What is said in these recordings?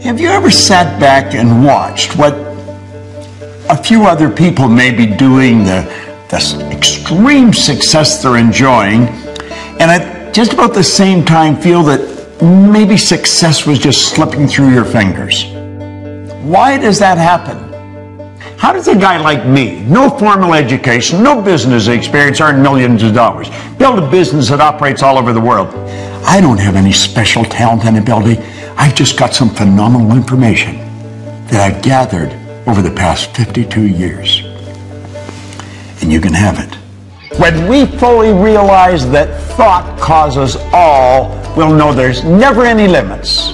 Have you ever sat back and watched what a few other people may be doing, the extreme success they're enjoying, and at just about the same time feel that maybe success was just slipping through your fingers? Why does that happen? How does a guy like me, no formal education, no business experience, earn millions of dollars, build a business that operates all over the world? I don't have any special talent and ability. I've just got some phenomenal information that I've gathered over the past 52 years. And you can have it. When we fully realize that thought causes all, we'll know there's never any limits.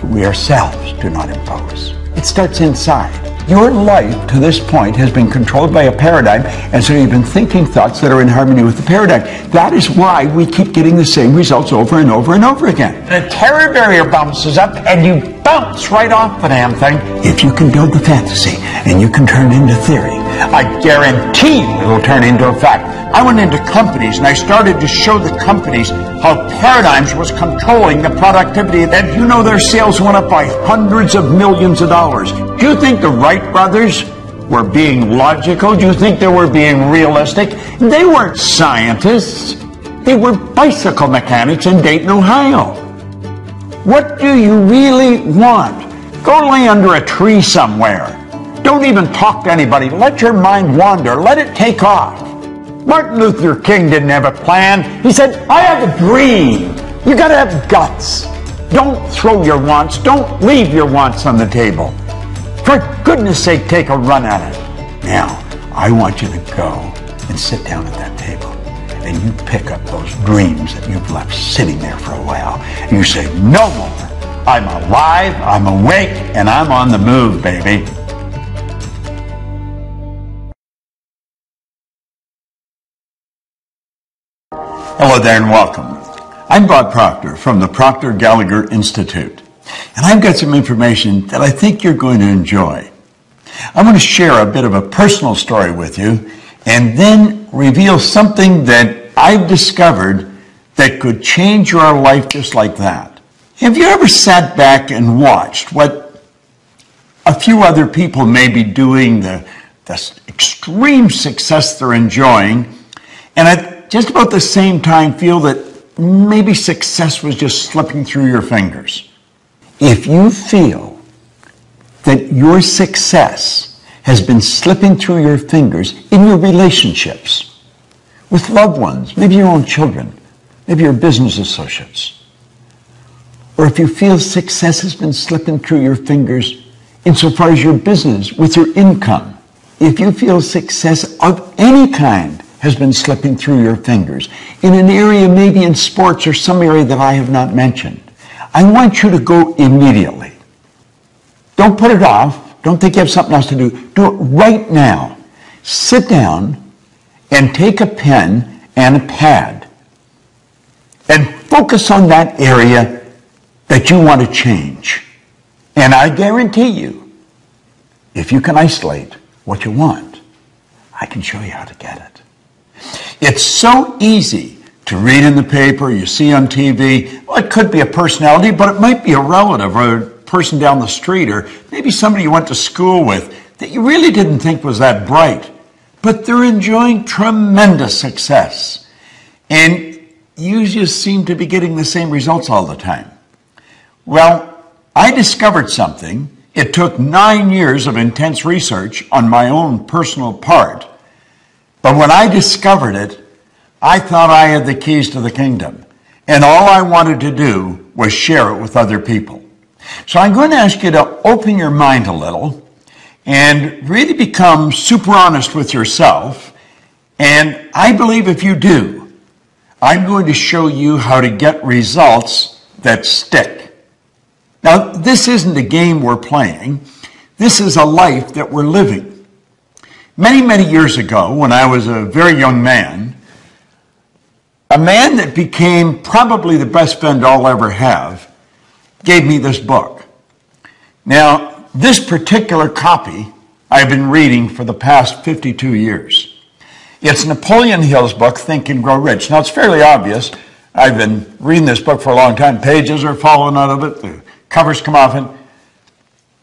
We ourselves do not impose. It starts inside. Your life to this point has been controlled by a paradigm, and so you've been thinking thoughts that are in harmony with the paradigm. That is why we keep getting the same results over and over and over again. The terror barrier bounces up, and you bounce right off the damn thing. If you can build the fantasy, and you can turn it into theory, I guarantee you it will turn into a fact. I went into companies, and I started to show the companies how paradigms was controlling the productivity. And you know their sales went up by hundreds of millions of dollars. Do you think the Wright brothers were being logical? Do you think they were being realistic? They weren't scientists. They were bicycle mechanics in Dayton, Ohio. What do you really want? Go lay under a tree somewhere. Don't even talk to anybody. Let your mind wander. Let it take off. Martin Luther King didn't have a plan. He said, I have a dream. You got to have guts. Don't throw your wants. Don't leave your wants on the table. For goodness sake, take a run at it. Now, I want you to go and sit down at that table, and you pick up those dreams that you've left sitting there for a while. And you say, no more. I'm alive, I'm awake, and I'm on the move, baby. Hello there and welcome. I'm Bob Proctor from the Proctor Gallagher Institute, and I've got some information that I think you're going to enjoy. I'm going to share a bit of a personal story with you and then reveal something that I've discovered that could change your life just like that. Have you ever sat back and watched what a few other people may be doing, the extreme success they're enjoying, and at just about the same time feel that maybe success was just slipping through your fingers? If you feel that your success has been slipping through your fingers in your relationships with loved ones, maybe your own children, maybe your business associates, or if you feel success has been slipping through your fingers insofar as your business, with your income, if you feel success of any kind has been slipping through your fingers in an area, maybe in sports or some area that I have not mentioned, I want you to go immediately. Don't put it off. Don't think you have something else to do. Do it right now. Sit down and take a pen and a pad and focus on that area that you want to change. And I guarantee you, if you can isolate what you want, I can show you how to get it. It's so easy to read in the paper, you see on TV. Well, it could be a personality, but it might be a relative or a person down the street, or maybe somebody you went to school with that you really didn't think was that bright, but they're enjoying tremendous success. And you just seem to be getting the same results all the time. Well, I discovered something. It took 9 years of intense research on my own personal part. But when I discovered it, I thought I had the keys to the kingdom. And all I wanted to do was share it with other people. So I'm going to ask you to open your mind a little and really become super honest with yourself. And I believe if you do, I'm going to show you how to get results that stick. Now, this isn't a game we're playing. This is a life that we're living. Many, many years ago, when I was a very young man, a man that became probably the best friend I'll ever have gave me this book. Now, this particular copy I've been reading for the past 52 years. It's Napoleon Hill's book, Think and Grow Rich. Now, it's fairly obvious. I've been reading this book for a long time. Pages are falling out of it. The covers come off,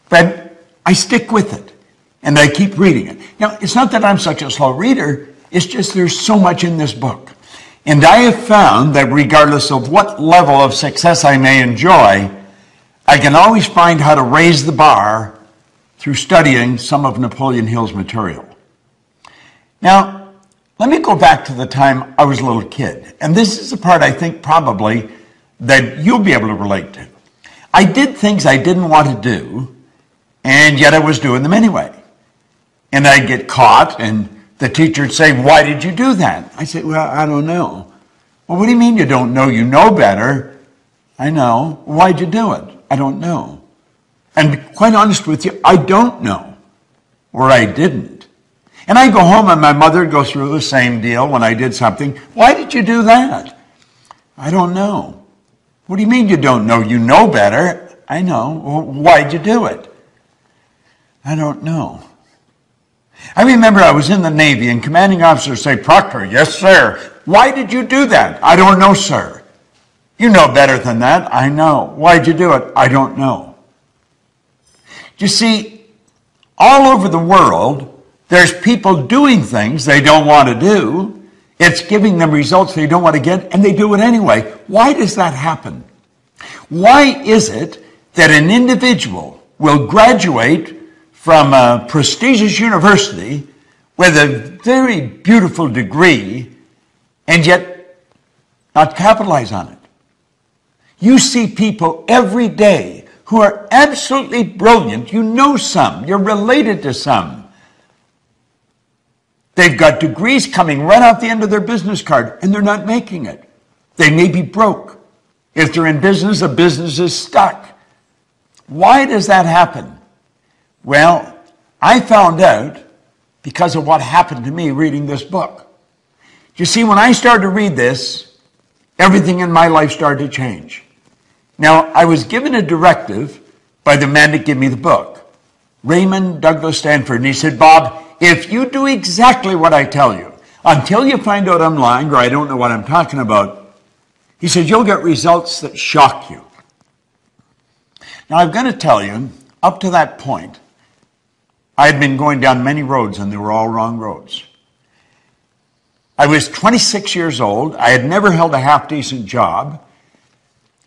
but I stick with it and I keep reading it. Now, it's not that I'm such a slow reader, it's just there's so much in this book. And I have found that regardless of what level of success I may enjoy, I can always find how to raise the bar through studying some of Napoleon Hill's material. Now, let me go back to the time I was a little kid. And this is the part I think probably that you'll be able to relate to. I did things I didn't want to do, and yet I was doing them anyway. And I'd get caught, and the teacher would say, "Why did you do that?" I said, "Well, I don't know." "Well, what do you mean you don't know? You know better." "I know." "Why'd you do it?" "I don't know." And to be quite honest with you, I don't know, or I didn't. And I go home and my mother would go through the same deal when I did something. "Why did you do that?" "I don't know." "What do you mean you don't know? You know better." "I know." "Well, why'd you do it?" "I don't know." I remember I was in the Navy and commanding officers say, "Proctor, yes, sir. Why did you do that?" "I don't know, sir." "You know better than that." "I know." "Why'd you do it?" "I don't know." You see, all over the world, there's people doing things they don't want to do. It's giving them results they don't want to get, and they do it anyway. Why does that happen? Why is it that an individual will graduate from a prestigious university with a very beautiful degree and yet not capitalize on it? You see people every day who are absolutely brilliant. You know some. You're related to some. They've got degrees coming right out the end of their business card, and they're not making it. They may be broke. If they're in business, the business is stuck. Why does that happen? Well, I found out because of what happened to me reading this book. You see, when I started to read this, everything in my life started to change. Now, I was given a directive by the man that gave me the book, Raymond Douglas Stanford, and he said, "Bob, if you do exactly what I tell you, until you find out I'm lying or I don't know what I'm talking about," he said, "you'll get results that shock you." Now, I've got to tell you, up to that point, I had been going down many roads and they were all wrong roads. I was 26 years old. I had never held a half-decent job.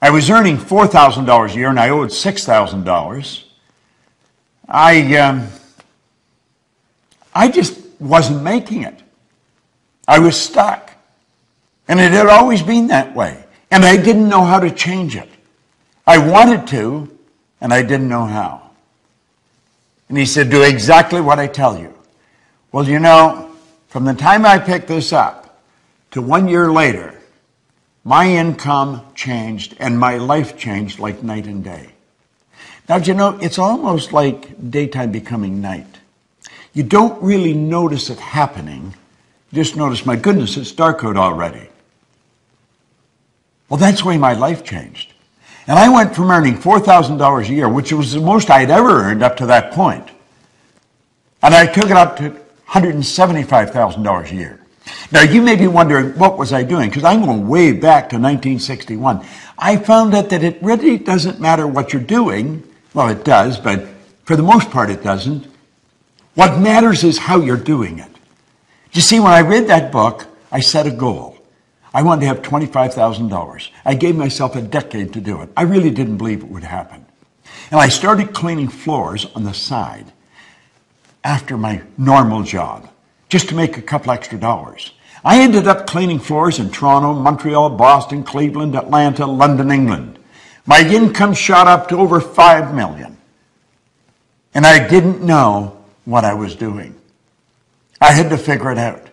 I was earning $4,000 a year and I owed $6,000. I just wasn't making it. I was stuck. And it had always been that way. And I didn't know how to change it. I wanted to, and I didn't know how. And he said, "Do exactly what I tell you." Well, you know, from the time I picked this up to 1 year later, my income changed and my life changed like night and day. Now, you know, it's almost like daytime becoming night. You don't really notice it happening. You just notice, my goodness, it's dark out already. Well, that's the way my life changed. And I went from earning $4,000 a year, which was the most I'd ever earned up to that point, and I took it up to $175,000 a year. Now, you may be wondering, what was I doing? Because I'm going way back to 1961. I found out that it really doesn't matter what you're doing. Well, it does, but for the most part, it doesn't. What matters is how you're doing it. You see, when I read that book, I set a goal. I wanted to have $25,000. I gave myself a decade to do it. I really didn't believe it would happen. And I started cleaning floors on the side after my normal job, just to make a couple extra dollars. I ended up cleaning floors in Toronto, Montreal, Boston, Cleveland, Atlanta, London, England. My income shot up to over $5 million. And I didn't know what I was doing. I had to figure it out.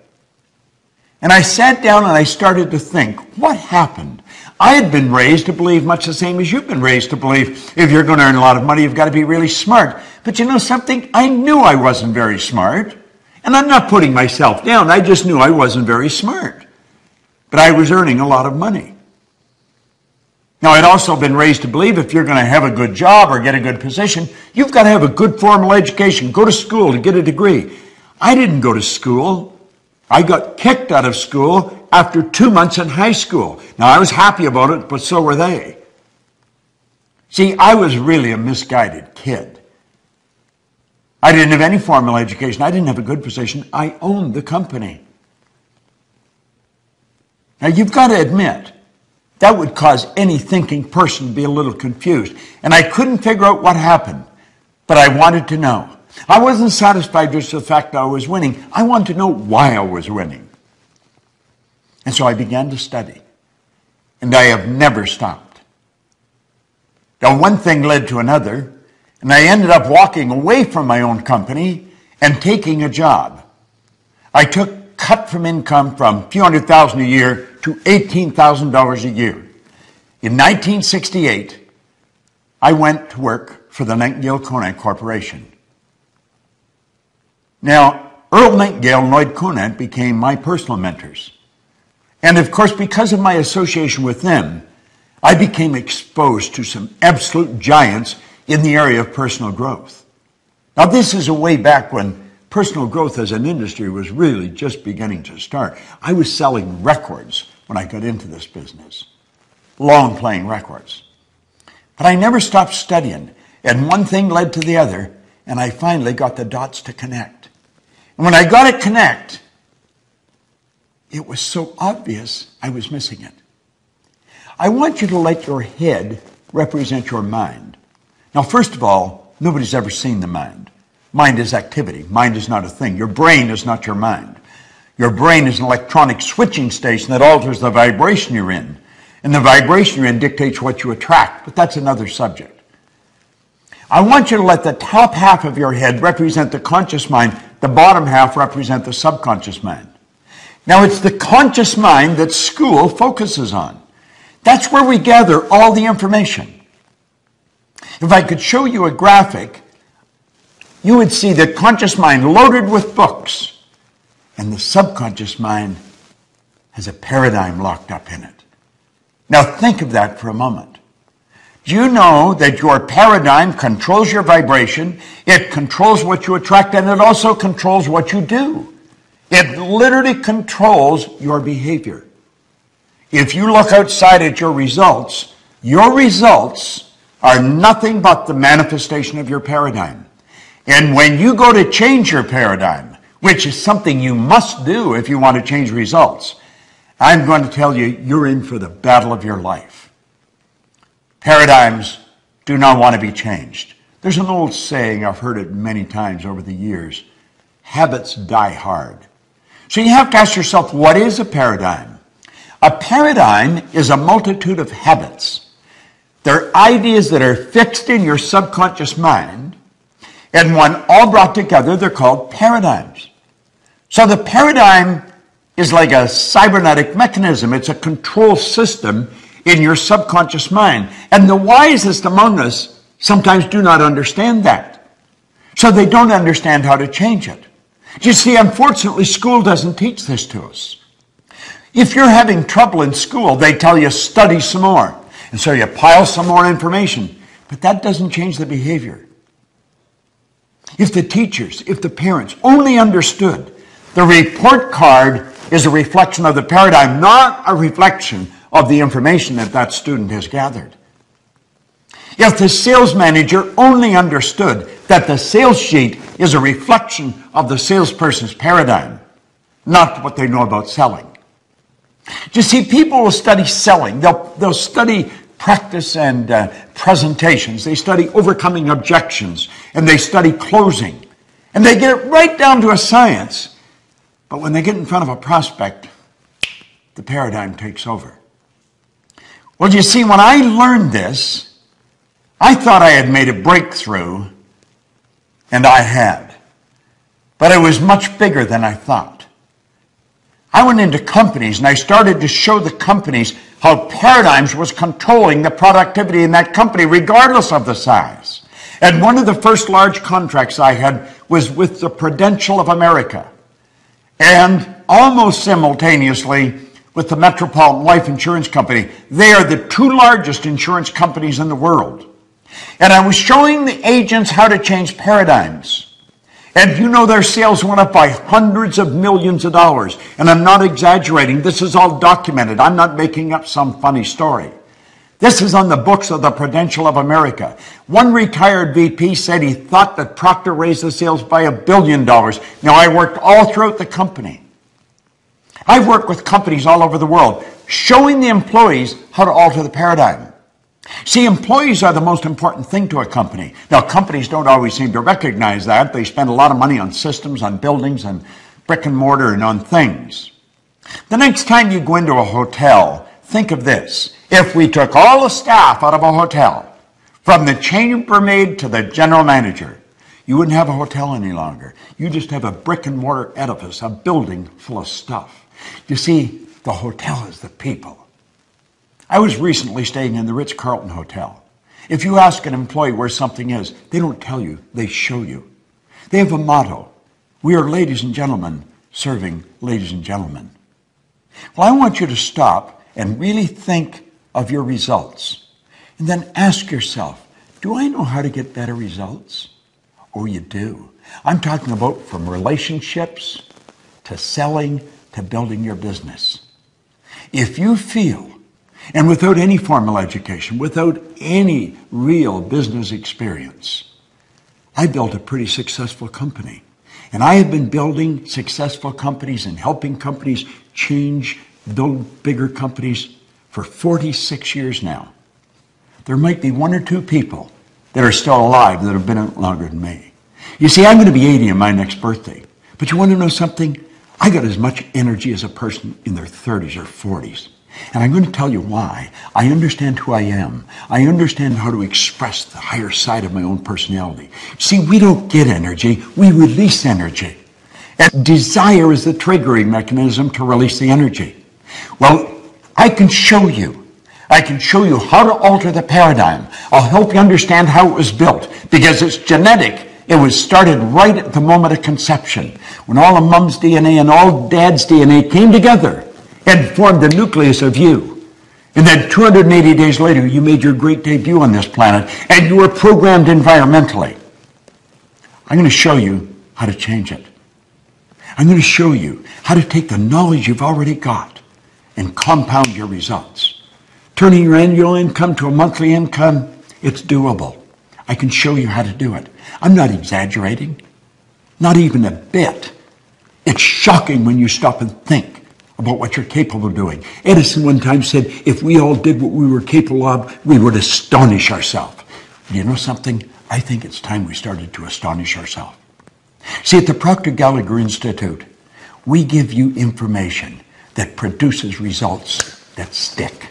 And I sat down and I started to think, what happened? I had been raised to believe much the same as you've been raised to believe. If you're going to earn a lot of money, you've got to be really smart. But you know something? I knew I wasn't very smart. And I'm not putting myself down. I just knew I wasn't very smart. But I was earning a lot of money. Now, I'd also been raised to believe if you're going to have a good job or get a good position, you've got to have a good formal education, go to school to get a degree. I didn't go to school. I got kicked out of school after 2 months in high school. Now, I was happy about it, but so were they. See, I was really a misguided kid. I didn't have any formal education. I didn't have a good position. I owned the company. Now, you've got to admit, that would cause any thinking person to be a little confused. And I couldn't figure out what happened, but I wanted to know. I wasn't satisfied just with the fact that I was winning. I wanted to know why I was winning. And so I began to study. And I have never stopped. Now, one thing led to another, and I ended up walking away from my own company and taking a job. I took cut from income from a few $100,000 a year to $18,000 a year. In 1968, I went to work for the Nightingale Conant Corporation. Now, Earl Nightingale and Lloyd Conant became my personal mentors. And of course, because of my association with them, I became exposed to some absolute giants in the area of personal growth. Now, this is a way back when personal growth as an industry was really just beginning to start. I was selling records when I got into this business, long playing records. But I never stopped studying, and one thing led to the other, and I finally got the dots to connect. And when I got it connect, it was so obvious I was missing it. I want you to let your head represent your mind. Now, first of all, nobody's ever seen the mind. Mind is activity. Mind is not a thing. Your brain is not your mind. Your brain is an electronic switching station that alters the vibration you're in. And the vibration you're in dictates what you attract, but that's another subject. I want you to let the top half of your head represent the conscious mind, the bottom half represent the subconscious mind. Now, it's the conscious mind that school focuses on. That's where we gather all the information. If I could show you a graphic, you would see the conscious mind loaded with books, and the subconscious mind has a paradigm locked up in it. Now think of that for a moment. Do you know that your paradigm controls your vibration, it controls what you attract, and it also controls what you do? It literally controls your behavior. If you look outside at your results are nothing but the manifestation of your paradigm. And when you go to change your paradigm, which is something you must do if you want to change results, I'm going to tell you, you're in for the battle of your life. Paradigms do not want to be changed. There's an old saying, I've heard it many times over the years, habits die hard. So you have to ask yourself, what is a paradigm? A paradigm is a multitude of habits. They're ideas that are fixed in your subconscious mind, and when all brought together, they're called paradigms. So the paradigm is like a cybernetic mechanism. It's a control system in your subconscious mind. And the wisest among us sometimes do not understand that. So they don't understand how to change it. You see, unfortunately, school doesn't teach this to us. If you're having trouble in school, they tell you study some more. And so you pile some more information. But that doesn't change the behavior. If the teachers, if the parents only understood the report card is a reflection of the paradigm, not a reflection of the information that that student has gathered. If the sales manager only understood that the sales sheet is a reflection of the salesperson's paradigm, not what they know about selling. You see, people will study selling. They'll study practice and presentations. They study overcoming objections, and they study closing. And they get it right down to a science. But when they get in front of a prospect, the paradigm takes over. Well, you see, when I learned this, I thought I had made a breakthrough, and I had. But it was much bigger than I thought. I went into companies and I started to show the companies how paradigms was controlling the productivity in that company regardless of the size. And one of the first large contracts I had was with the Prudential of America. And almost simultaneously with the Metropolitan Life Insurance Company. They are the two largest insurance companies in the world. And I was showing the agents how to change paradigms. And you know, their sales went up by hundreds of millions of dollars. And I'm not exaggerating. This is all documented. I'm not making up some funny story. This is on the books of the Prudential of America. One retired VP said he thought that Proctor raised the sales by $1 billion. Now, I worked all throughout the company. I've worked with companies all over the world, showing the employees how to alter the paradigm. See, employees are the most important thing to a company. Now, companies don't always seem to recognize that. They spend a lot of money on systems, on buildings, and brick and mortar, and on things. The next time you go into a hotel, think of this. If we took all the staff out of a hotel, from the chambermaid to the general manager, you wouldn't have a hotel any longer. You just have a brick and mortar edifice, a building full of stuff. You see, the hotel is the people. I was recently staying in the Ritz-Carlton Hotel. If you ask an employee where something is, they don't tell you, they show you. They have a motto. We are ladies and gentlemen serving ladies and gentlemen. Well, I want you to stop and really think of your results. And then ask yourself, do I know how to get better results? Oh, you do. I'm talking about from relationships to selling to building your business. If you feel, and without any formal education, without any real business experience, I built a pretty successful company. And I have been building successful companies and helping companies change, build bigger companies for 46 years now. There might be one or two people that are still alive that have been in it longer than me. You see, I'm going to be 80 on my next birthday. But you want to know something? I got as much energy as a person in their 30s or 40s. And I'm going to tell you why. I understand who I am. I understand how to express the higher side of my own personality. See, we don't get energy, we release energy. And desire is the triggering mechanism to release the energy. Well, I can show you. I can show you how to alter the paradigm. I'll help you understand how it was built, because it's genetic. It was started right at the moment of conception, when all of mom's DNA and all dad's DNA came together and formed the nucleus of you. And then 280 days later, you made your great debut on this planet, and you were programmed environmentally. I'm going to show you how to change it. I'm going to show you how to take the knowledge you've already got and compound your results. Turning your annual income to a monthly income, it's doable. I can show you how to do it. I'm not exaggerating, not even a bit. It's shocking when you stop and think about what you're capable of doing. Edison one time said, if we all did what we were capable of, we would astonish ourselves. Do you know something? I think it's time we started to astonish ourselves. See, at the Proctor Gallagher Institute, we give you information that produces results that stick.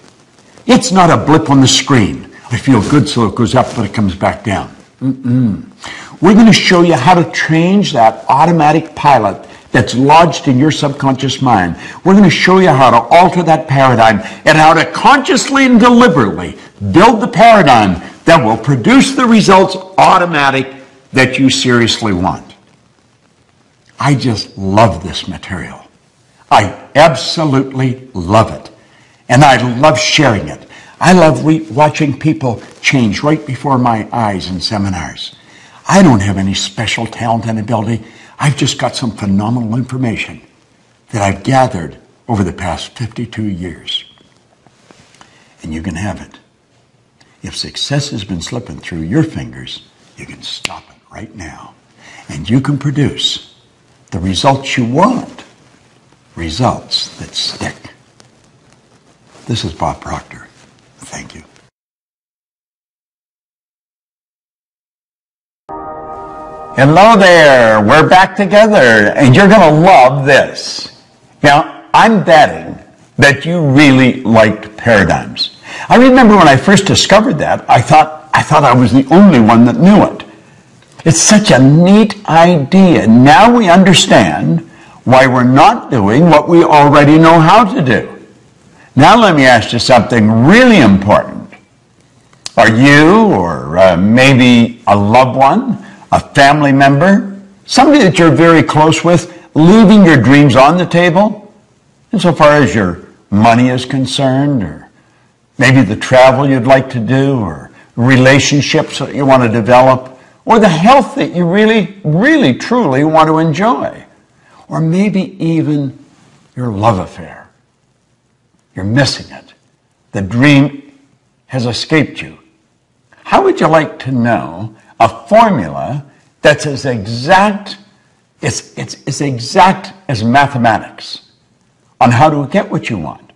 It's not a blip on the screen. I feel good, so it goes up, but it comes back down. We're going to show you how to change that automatic pilot that's lodged in your subconscious mind. We're going to show you how to alter that paradigm and how to consciously and deliberately build the paradigm that will produce the results automatic that you seriously want. I just love this material. I absolutely love it. And I love sharing it. I love watching people change right before my eyes in seminars. I don't have any special talent and ability. I've just got some phenomenal information that I've gathered over the past 52 years. And you can have it. If success has been slipping through your fingers, you can stop it right now. And you can produce the results you want, results that stick. This is Bob Proctor. Thank you. Hello there. We're back together, and you're going to love this. Now, I'm betting that you really liked paradigms. I remember when I first discovered that, I thought I was the only one that knew it. It's such a neat idea. Now we understand why we're not doing what we already know how to do. Now let me ask you something really important. Are you, or maybe a loved one, a family member, somebody that you're very close with, leaving your dreams on the table? Insofar as your money is concerned, or maybe the travel you'd like to do, or relationships that you want to develop, or the health that you really, really, truly want to enjoy, or maybe even your love affair. You're missing it. The dream has escaped you. How would you like to know a formula that's as exact, it's exact as mathematics on how to get what you want?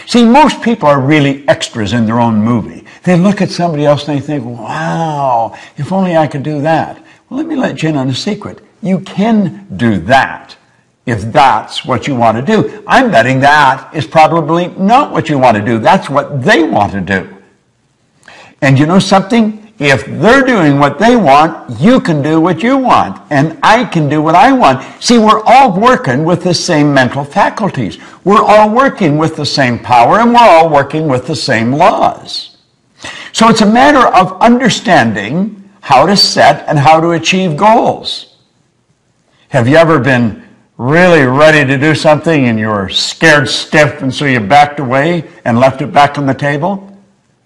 See, most people are really extras in their own movie. They look at somebody else and they think, wow, if only I could do that. Well, let me let you in on a secret. You can do that if that's what you want to do. I'm betting that is probably not what you want to do. That's what they want to do. And you know something? If they're doing what they want, you can do what you want, and I can do what I want. See, we're all working with the same mental faculties. We're all working with the same power, and we're all working with the same laws. So it's a matter of understanding how to set and how to achieve goals. Have you ever been really ready to do something and you were scared stiff, and so you backed away and left it back on the table?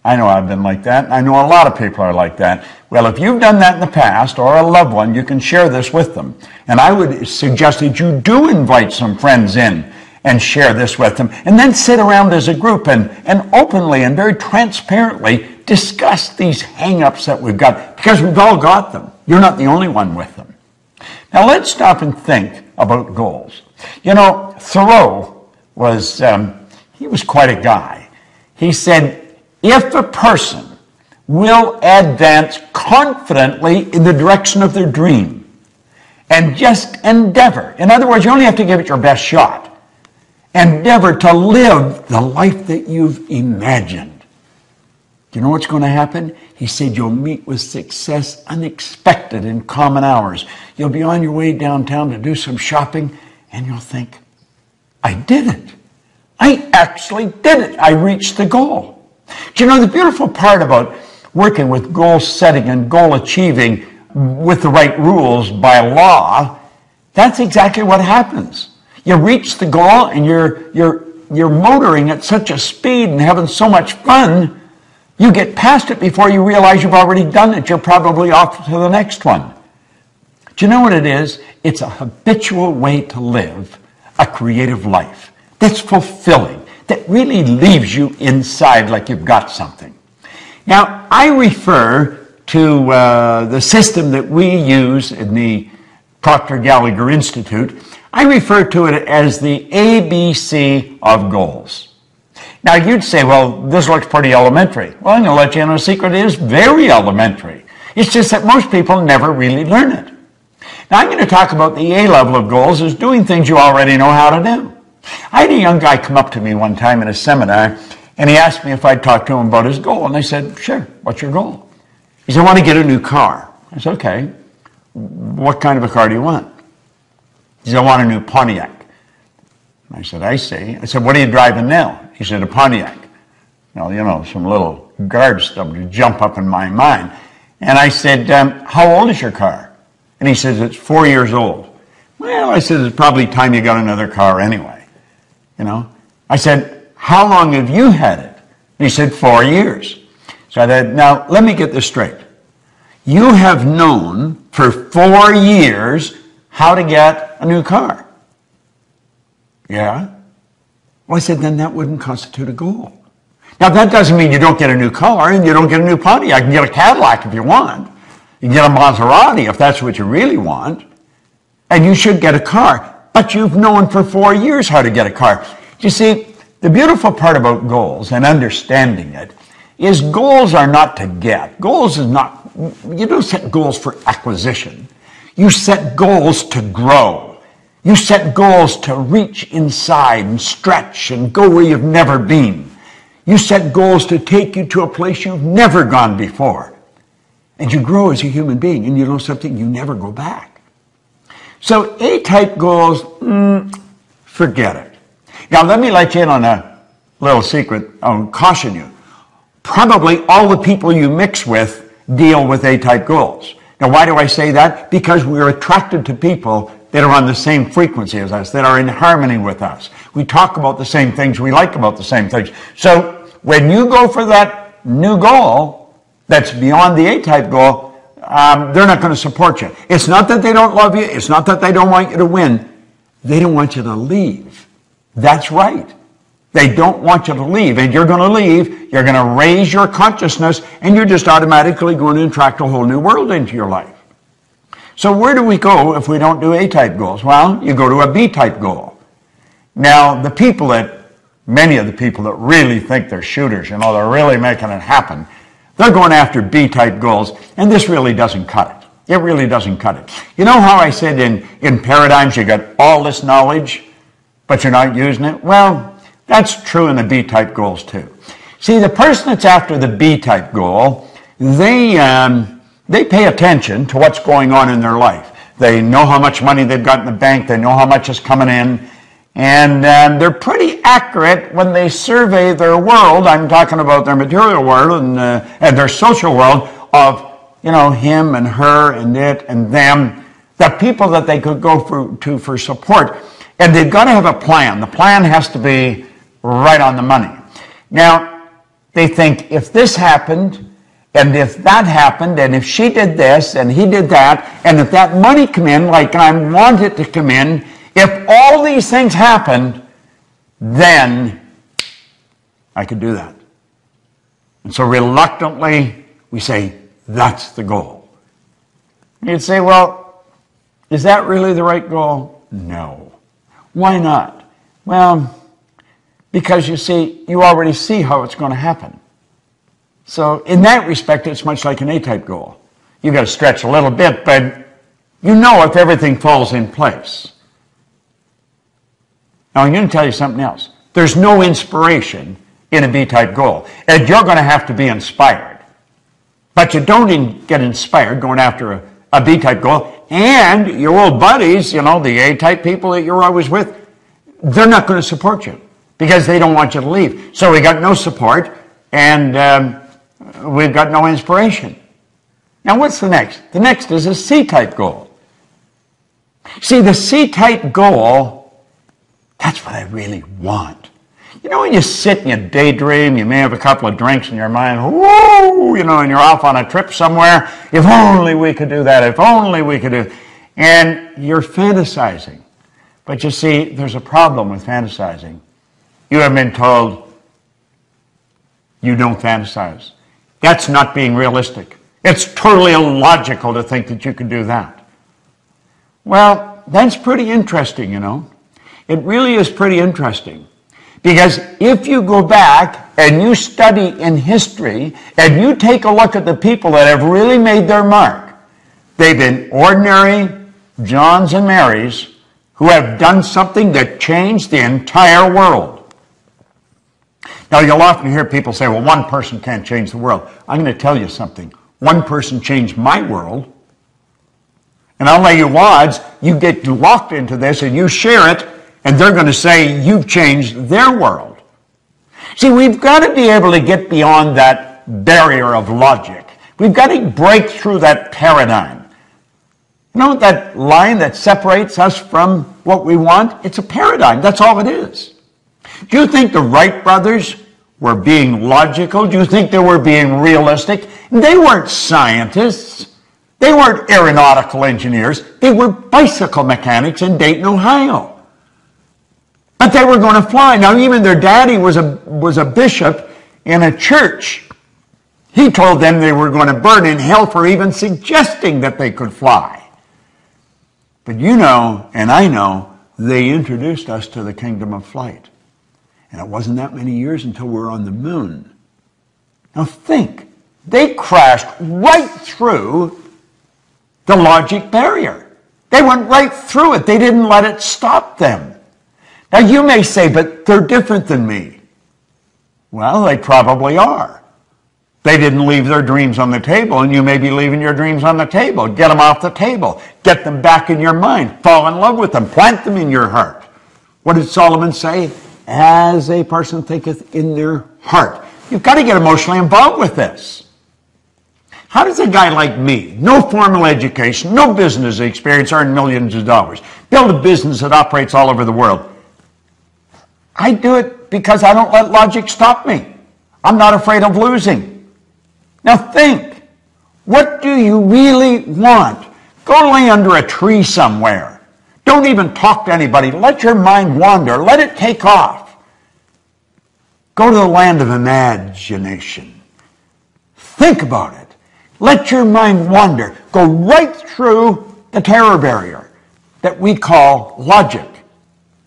I know I've been like that. I know a lot of people are like that. Well, if you've done that in the past, or a loved one, you can share this with them. And I would suggest that you do invite some friends in and share this with them, and then sit around as a group and openly and very transparently discuss these hang-ups that we've got, because we've all got them. You're not the only one with them. Now let's stop and think about goals. You know, Thoreau was, he was quite a guy. He said, if a person will advance confidently in the direction of their dream and just endeavor, in other words, you only have to give it your best shot, endeavor to live the life that you've imagined. Do you know what's going to happen? He said you'll meet with success unexpected in common hours. You'll be on your way downtown to do some shopping, and you'll think, I did it. I actually did it. I reached the goal. Do you know the beautiful part about working with goal setting and goal achieving with the right rules by law? That's exactly what happens. You reach the goal and you're motoring at such a speed and having so much fun, you get past it before you realize you've already done it. You're probably off to the next one. Do you know what it is? It's a habitual way to live a creative life that's fulfilling, that really leaves you inside like you've got something. Now, I refer to the system that we use in the Proctor Gallagher Institute. I refer to it as the ABC of goals. Now, you'd say, well, this looks pretty elementary. Well, I'm going to let you in on a secret. It is very elementary. It's just that most people never really learn it. Now, I'm going to talk about the A level of goals as doing things you already know how to do. I had a young guy come up to me one time in a seminar, and he asked me if I'd talk to him about his goal. And I said, sure, what's your goal? He said, I want to get a new car. I said, okay, what kind of a car do you want? He said, I want a new Pontiac. I said, I see. I said, what are you driving now? He said, a Pontiac. Well, you know, some little guard stuff to jump up in my mind. And I said, how old is your car? And he says, it's 4 years old. Well, I said, it's probably time you got another car anyway. You know, I said, how long have you had it? And he said, 4 years. So I said, now let me get this straight. You have known for 4 years how to get a new car. Yeah. Well, I said, then that wouldn't constitute a goal. Now that doesn't mean you don't get a new car and you don't get a new Pontiac. You can get a Cadillac if you want. You can get a Maserati if that's what you really want. And you should get a car. But you've known for 4 years how to get a car. You see, the beautiful part about goals and understanding it is goals are not to get. Goals is not, you don't set goals for acquisition. You set goals to grow. You set goals to reach inside and stretch and go where you've never been. You set goals to take you to a place you've never gone before. And you grow as a human being, and you know something, you never go back. So A-type goals, forget it. Now let me let you in on a little secret. I'll caution you. Probably all the people you mix with deal with A-type goals. Now why do I say that? Because we're attracted to people that are on the same frequency as us, that are in harmony with us. We talk about the same things, we like about the same things. So when you go for that new goal that's beyond the A-type goal, they're not going to support you. It's not that they don't love you. It's not that they don't want you to win. They don't want you to leave. That's right. They don't want you to leave, and you're going to leave. You're going to raise your consciousness, and you're just automatically going to attract a whole new world into your life. So where do we go if we don't do A-type goals? Well, you go to a B-type goal. Now, many of the people that really think they're shooters, they're really making it happen, they're going after B-type goals, and this really doesn't cut it. It really doesn't cut it. You know how I said in paradigms you got all this knowledge, but you're not using it? Well, that's true in the B-type goals too. See, the person that's after the B-type goal, they pay attention to what's going on in their life. They know how much money they've got in the bank. They know how much is coming in. And they're pretty accurate when they survey their world. I'm talking about their material world and their social world of, him and her and it and them, the people that they could go to for support. And they've got to have a plan. The plan has to be right on the money. Now, they think if this happened, and if that happened, and if she did this, and he did that, and if that money come in like I want it to come in, if all these things happened, then I could do that. And so reluctantly, we say, that's the goal. You'd say, well, is that really the right goal? No. Why not? Well, because you see, you already see how it's going to happen. So in that respect, it's much like an A-type goal. You've got to stretch a little bit, but you know if everything falls in place. Now, I'm going to tell you something else. There's no inspiration in a B-type goal. And you're going to have to be inspired. But you don't get inspired going after a B-type goal. And your old buddies, the A-type people that you're always with, they're not going to support you because they don't want you to leave. So we got no support, and we've got no inspiration. Now, what's the next? The next is a C-type goal. See, the C-type goal, that's what I really want. When you sit and you daydream, you may have a couple of drinks in your mind, whoa, and you're off on a trip somewhere. If only we could do that. If only we could do. And you're fantasizing. But you see, there's a problem with fantasizing. You have been told you don't fantasize. That's not being realistic. It's totally illogical to think that you can do that. Well, that's pretty interesting, It really is pretty interesting. Because if you go back and you study in history and you take a look at the people that have really made their mark, they've been ordinary Johns and Marys who have done something that changed the entire world. Now, you'll often hear people say, well, one person can't change the world. I'm going to tell you something. One person changed my world. And I'll lay you odds, you get locked into this and you share it, and they're going to say you've changed their world. See, we've got to be able to get beyond that barrier of logic. We've got to break through that paradigm. That line that separates us from what we want? It's a paradigm. That's all it is. Do you think the Wright brothers were being logical? Do you think they were being realistic? They weren't scientists. They weren't aeronautical engineers. They were bicycle mechanics in Dayton, Ohio. But they were going to fly. Now, even their daddy was a bishop in a church. He told them they were going to burn in hell for even suggesting that they could fly. But and I know, they introduced us to the kingdom of flight. And it wasn't that many years until we were on the moon. Now think, they crashed right through the logic barrier. They went right through it. They didn't let it stop them. Now you may say, but they're different than me. Well, they probably are. They didn't leave their dreams on the table, and you may be leaving your dreams on the table. Get them off the table. Get them back in your mind. Fall in love with them. Plant them in your heart. What did Solomon say? As a person thinketh in their heart. You've got to get emotionally involved with this. How does a guy like me, no formal education, no business experience, earn millions of dollars, build a business that operates all over the world? I do it because I don't let logic stop me. I'm not afraid of losing. Now think, what do you really want? Go lay under a tree somewhere. Don't even talk to anybody. Let your mind wander. Let it take off. Go to the land of imagination. Think about it. Let your mind wander. Go right through the terror barrier that we call logic.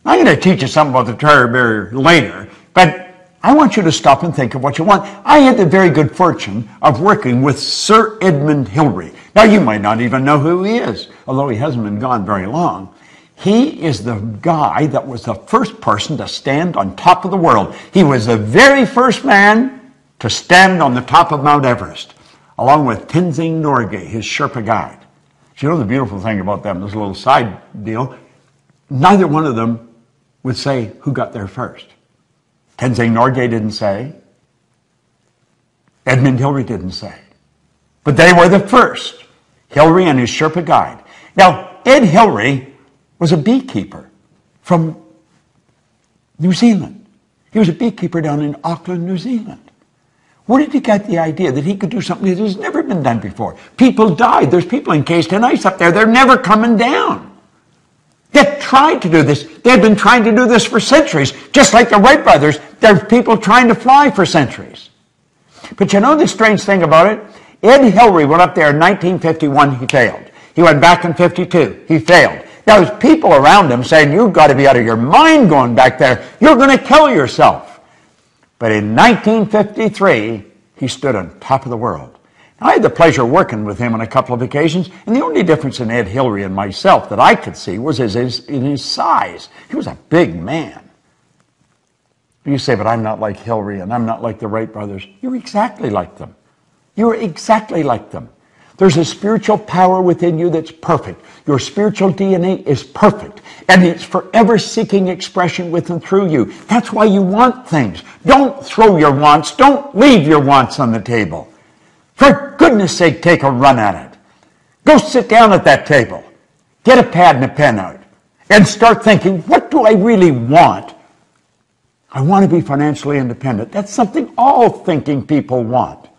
I'm going to teach you something about the terror barrier later, but I want you to stop and think of what you want. I had the very good fortune of working with Sir Edmund Hillary. Now, you might not even know who he is, although he hasn't been gone very long. He is the guy that was the first person to stand on top of the world. He was the very first man to stand on the top of Mount Everest, along with Tenzing Norgay, his Sherpa guide. So you know the beautiful thing about them, this little side deal, neither one of them would say who got there first. Tenzing Norgay didn't say. Edmund Hillary didn't say. But they were the first, Hillary and his Sherpa guide. Now, Ed Hillary was a beekeeper from New Zealand. He was a beekeeper down in Auckland, New Zealand. Where did he get the idea that he could do something that has never been done before? People died. There's people encased in ice up there. They're never coming down. They tried to do this. They had been trying to do this for centuries. Just like the Wright brothers, there's people trying to fly for centuries. But you know the strange thing about it? Ed Hillary went up there in 1951, he failed. He went back in 52, he failed. Now there's people around him saying, you've got to be out of your mind going back there. You're going to kill yourself. But in 1953, he stood on top of the world. I had the pleasure of working with him on a couple of occasions, and the only difference in Ed Hillary and myself that I could see was in his size. He was a big man. You say, but I'm not like Hillary and I'm not like the Wright brothers. You're exactly like them. You're exactly like them. There's a spiritual power within you that's perfect. Your spiritual DNA is perfect, and it's forever seeking expression with and through you. That's why you want things. Don't throw your wants. Don't leave your wants on the table. For goodness sake, take a run at it. Go sit down at that table. Get a pad and a pen out and start thinking, what do I really want? I want to be financially independent. That's something all thinking people want.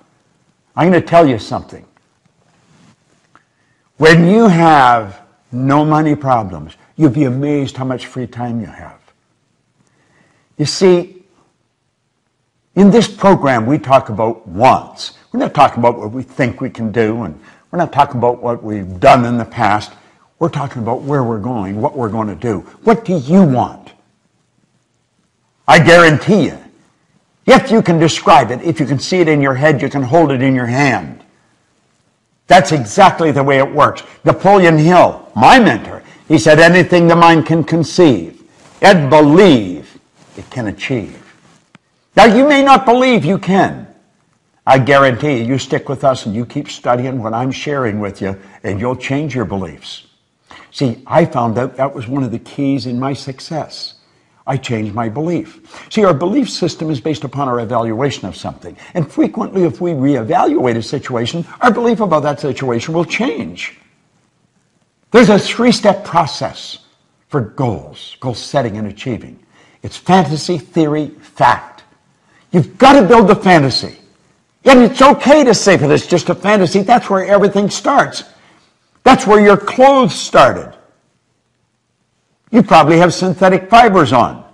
I'm going to tell you something. When you have no money problems, you'll be amazed how much free time you have. You see, in this program, we talk about wants. We're not talking about what we think we can do, and we're not talking about what we've done in the past. We're talking about where we're going, what we're going to do. What do you want? I guarantee you, if you can describe it, if you can see it in your head, you can hold it in your hand. That's exactly the way it works. Napoleon Hill, my mentor, he said, anything the mind can conceive and believe, it can achieve. Now, you may not believe you can. I guarantee you stick with us and you keep studying what I'm sharing with you, and you'll change your beliefs. See, I found out that was one of the keys in my success. I changed my belief. See, our belief system is based upon our evaluation of something. And frequently, if we reevaluate a situation, our belief about that situation will change. There's a 3-step process for goals, goal setting and achieving. It's fantasy, theory, fact. You've got to build the fantasy. And it's okay to say that it's just a fantasy. That's where everything starts. That's where your clothes started. You probably have synthetic fibers on.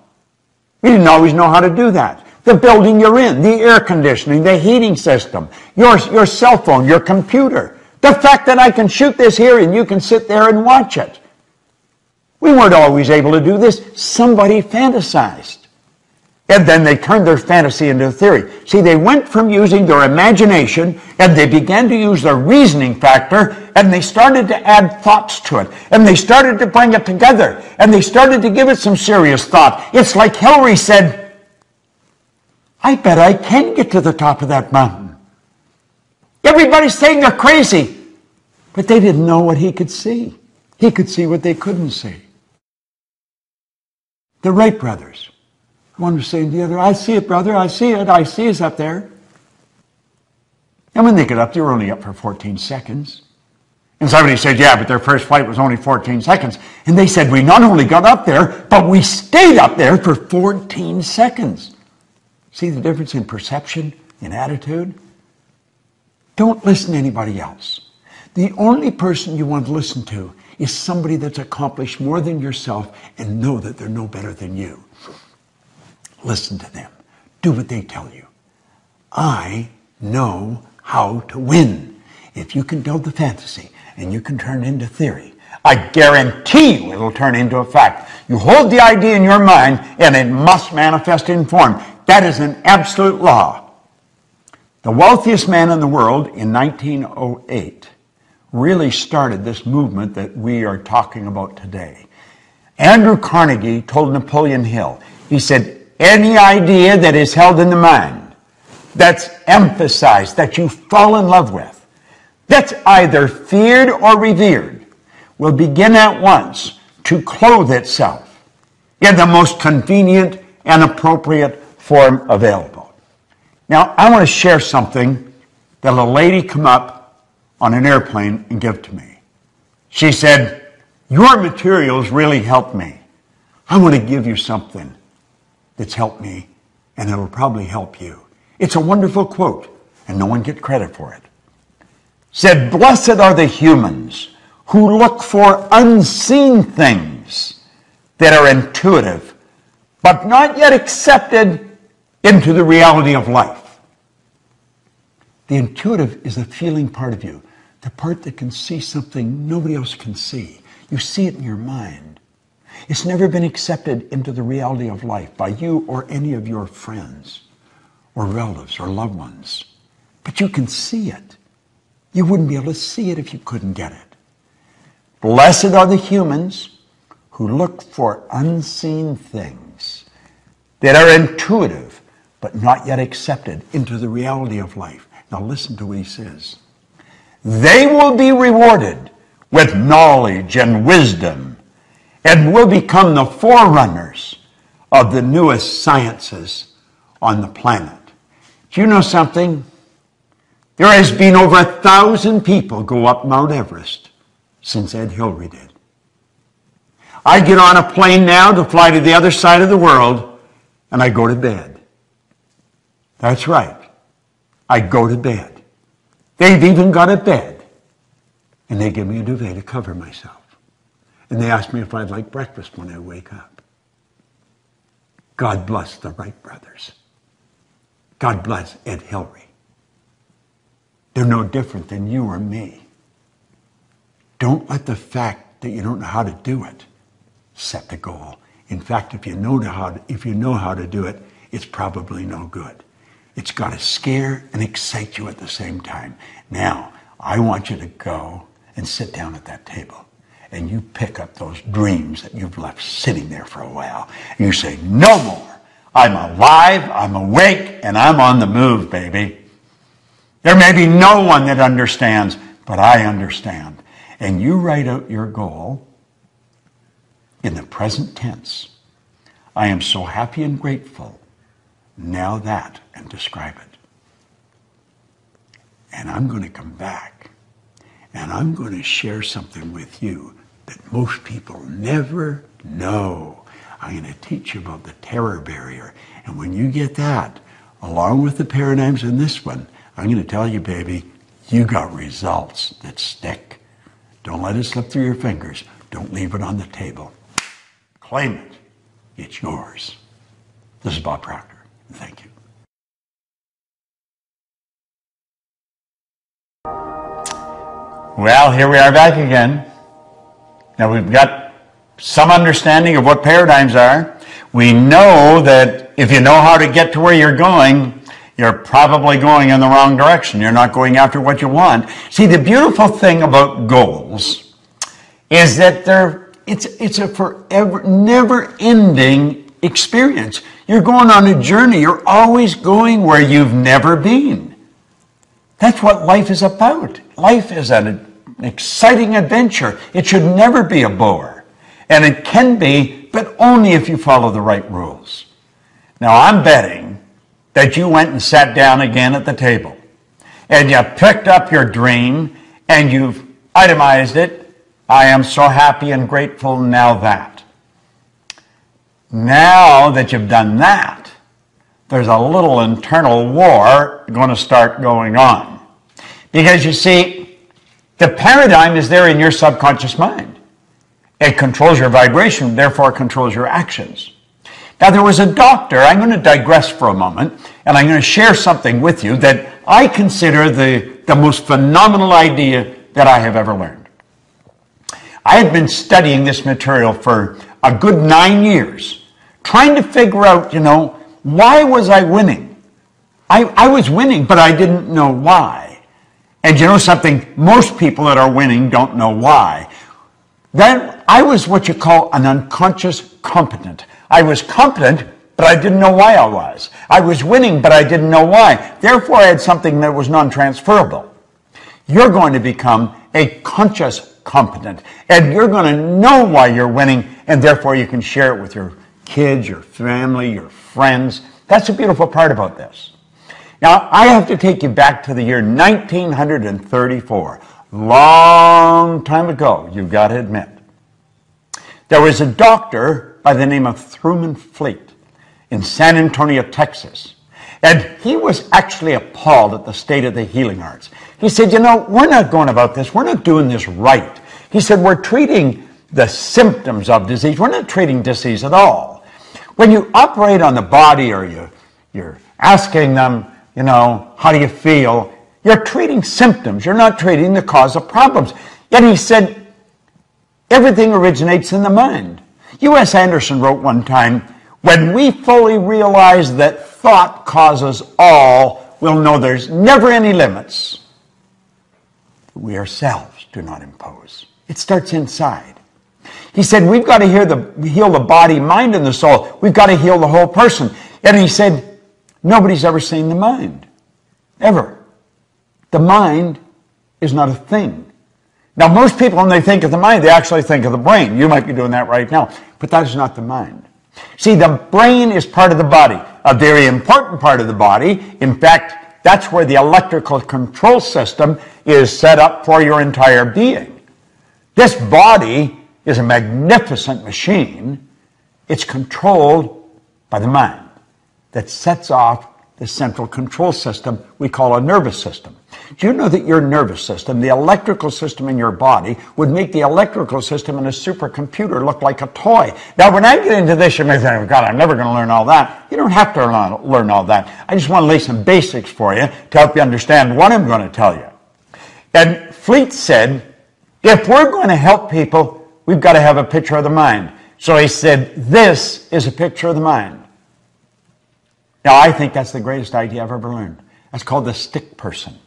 You didn't always know how to do that. The building you're in, the air conditioning, the heating system, your cell phone, your computer. The fact that I can shoot this here and you can sit there and watch it. We weren't always able to do this. Somebody fantasized. And then they turned their fantasy into a theory. See, they went from using their imagination and they began to use their reasoning factor, and they started to add thoughts to it. And they started to bring it together. And they started to give it some serious thought. It's like Hillary said, I bet I can get to the top of that mountain. Everybody's saying they're crazy. But they didn't know what he could see. He could see what they couldn't see. The Wright brothers. One was saying to the other, I see it, brother, I see it, I see us up there. And when they got up, they were only up for 14 seconds. And somebody said, yeah, but their first flight was only 14 seconds. And they said, we not only got up there, but we stayed up there for 14 seconds. See the difference in perception, in attitude? Don't listen to anybody else. The only person you want to listen to is somebody that's accomplished more than yourself and know that they're no better than you. Listen to them. Do what they tell you. I know how to win. If you can build the fantasy and you can turn it into theory, I guarantee you it'll turn into a fact. You hold the idea in your mind and it must manifest in form. That is an absolute law. The wealthiest man in the world in 1908 really started this movement that we are talking about today. Andrew Carnegie told Napoleon Hill, he said, any idea that is held in the mind, that's emphasized, that you fall in love with, that's either feared or revered, will begin at once to clothe itself in the most convenient and appropriate form available. Now, I want to share something that a lady come up on an airplane and give to me. She said, your materials really helped me. I want to give you something that's helped me, and it'll probably help you. It's a wonderful quote, and no one gets credit for it. Said, blessed are the humans who look for unseen things that are intuitive, but not yet accepted into the reality of life. The intuitive is the feeling part of you, the part that can see something nobody else can see. You see it in your mind. It's never been accepted into the reality of life by you or any of your friends or relatives or loved ones. But you can see it. You wouldn't be able to see it if you couldn't get it. Blessed are the humans who look for unseen things that are intuitive but not yet accepted into the reality of life. Now listen to what he says. They will be rewarded with knowledge and wisdom and will become the forerunners of the newest sciences on the planet. Do you know something? There has been over 1,000 people go up Mount Everest since Ed Hillary did. I get on a plane now to fly to the other side of the world, and I go to bed. That's right. I go to bed. They've even got a bed, and they give me a duvet to cover myself. And they ask me if I'd like breakfast when I wake up. God bless the Wright brothers. God bless Ed Hillary. They're no different than you or me. Don't let the fact that you don't know how to do it set the goal. In fact, if you know how to do it, it's probably no good. It's got to scare and excite you at the same time. Now, I want you to go and sit down at that table, and you pick up those dreams that you've left sitting there for a while. And you say, no more. I'm alive, I'm awake, and I'm on the move, baby. There may be no one that understands, but I understand. And you write out your goal in the present tense. I am so happy and grateful. Now that, and describe it. And I'm going to come back, and I'm going to share something with you that most people never know. I'm going to teach you about the terror barrier. And when you get that, along with the paradigms in this one, I'm going to tell you, baby, you got results that stick. Don't let it slip through your fingers. Don't leave it on the table. Claim it. It's yours. This is Bob Proctor. Thank you. Well, here we are back again. Now we've got some understanding of what paradigms are. We know that if you know how to get to where you're going, you're probably going in the wrong direction. You're not going after what you want. See, the beautiful thing about goals is that it's a forever, never-ending experience. You're going on a journey. You're always going where you've never been. That's what life is about. Life is an exciting adventure. It should never be a bore. And it can be, but only if you follow the right rules. Now, I'm betting that you went and sat down again at the table and you picked up your dream and you've itemized it. I am so happy and grateful now that. Now that you've done that, there's a little internal war going to start going on. Because you see, the paradigm is there in your subconscious mind. It controls your vibration, therefore controls your actions. Now, there was a doctor, I'm going to digress for a moment, and I'm going to share something with you that I consider the most phenomenal idea that I have ever learned. I had been studying this material for a good 9 years, trying to figure out, why was I winning? I was winning, but I didn't know why. And you know something? Most people that are winning don't know why. Then I was what you call an unconscious competent. I was competent, but I didn't know why I was. I was winning, but I didn't know why. Therefore, I had something that was non-transferable. You're going to become a conscious competent, and you're going to know why you're winning, and therefore you can share it with your kids, your family, your friends. That's the beautiful part about this. Now, I have to take you back to the year 1934. Long time ago, you've got to admit. There was a doctor by the name of Truman Fleet in San Antonio, Texas. And he was actually appalled at the state of the healing arts. He said, we're not going about this. We're not doing this right. He said, we're treating the symptoms of disease. We're not treating disease at all. When you operate on the body or you're asking them, how do you feel? You're treating symptoms. You're not treating the cause of problems. Yet he said, everything originates in the mind. U.S. Anderson wrote one time, when we fully realize that thought causes all, we'll know there's never any limits. We ourselves do not impose. It starts inside. He said, we've got to heal the body, mind, and the soul. We've got to heal the whole person. And he said, nobody's ever seen the mind. Ever. The mind is not a thing. Now, most people, when they think of the mind, they actually think of the brain. You might be doing that right now. But that is not the mind. See, the brain is part of the body, a very important part of the body. In fact, that's where the electrical control system is set up for your entire being. This body is a magnificent machine. It's controlled by the mind that sets off the central control system we call a nervous system. Do you know that your nervous system, the electrical system in your body, would make the electrical system in a supercomputer look like a toy? Now, when I get into this, you may think, God, I'm never going to learn all that. You don't have to learn all that. I just want to lay some basics for you to help you understand what I'm going to tell you. And Fleet said, if we're going to help people, we've got to have a picture of the mind. So he said, this is a picture of the mind. Now, I think that's the greatest idea I've ever learned. That's called the stick person.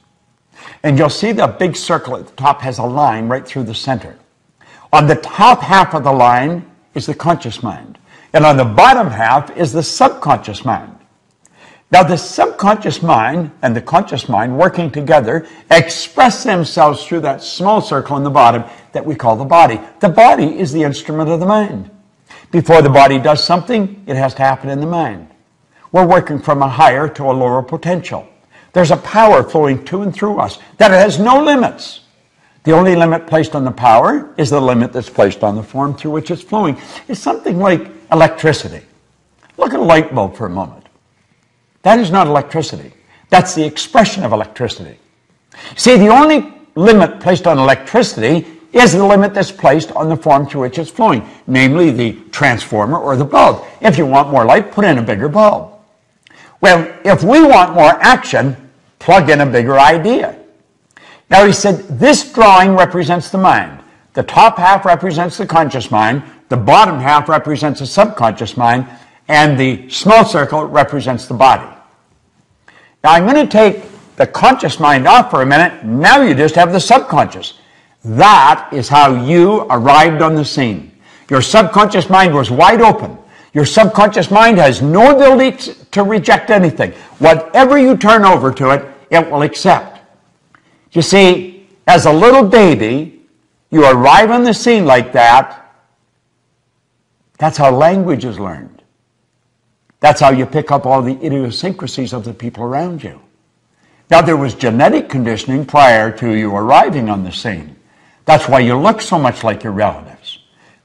And you'll see the big circle at the top has a line right through the center. On the top half of the line is the conscious mind. And on the bottom half is the subconscious mind. Now, the subconscious mind and the conscious mind working together express themselves through that small circle in the bottom that we call the body. The body is the instrument of the mind. Before the body does something, it has to happen in the mind. We're working from a higher to a lower potential. There's a power flowing to and through us that has no limits. The only limit placed on the power is the limit that's placed on the form through which it's flowing. It's something like electricity. Look at a light bulb for a moment. That is not electricity. That's the expression of electricity. See, the only limit placed on electricity is the limit that's placed on the form through which it's flowing, namely the transformer or the bulb. If you want more light, put in a bigger bulb. Well, if we want more action, plug in a bigger idea. Now, he said, this drawing represents the mind. The top half represents the conscious mind, the bottom half represents the subconscious mind, and the small circle represents the body. Now, I'm going to take the conscious mind off for a minute. Now you just have the subconscious. That is how you arrived on the scene. Your subconscious mind was wide open. Your subconscious mind has no ability to reject anything. Whatever you turn over to it, it will accept. You see, as a little baby, you arrive on the scene like that. That's how language is learned. That's how you pick up all the idiosyncrasies of the people around you. Now, there was genetic conditioning prior to you arriving on the scene. That's why you look so much like your relatives.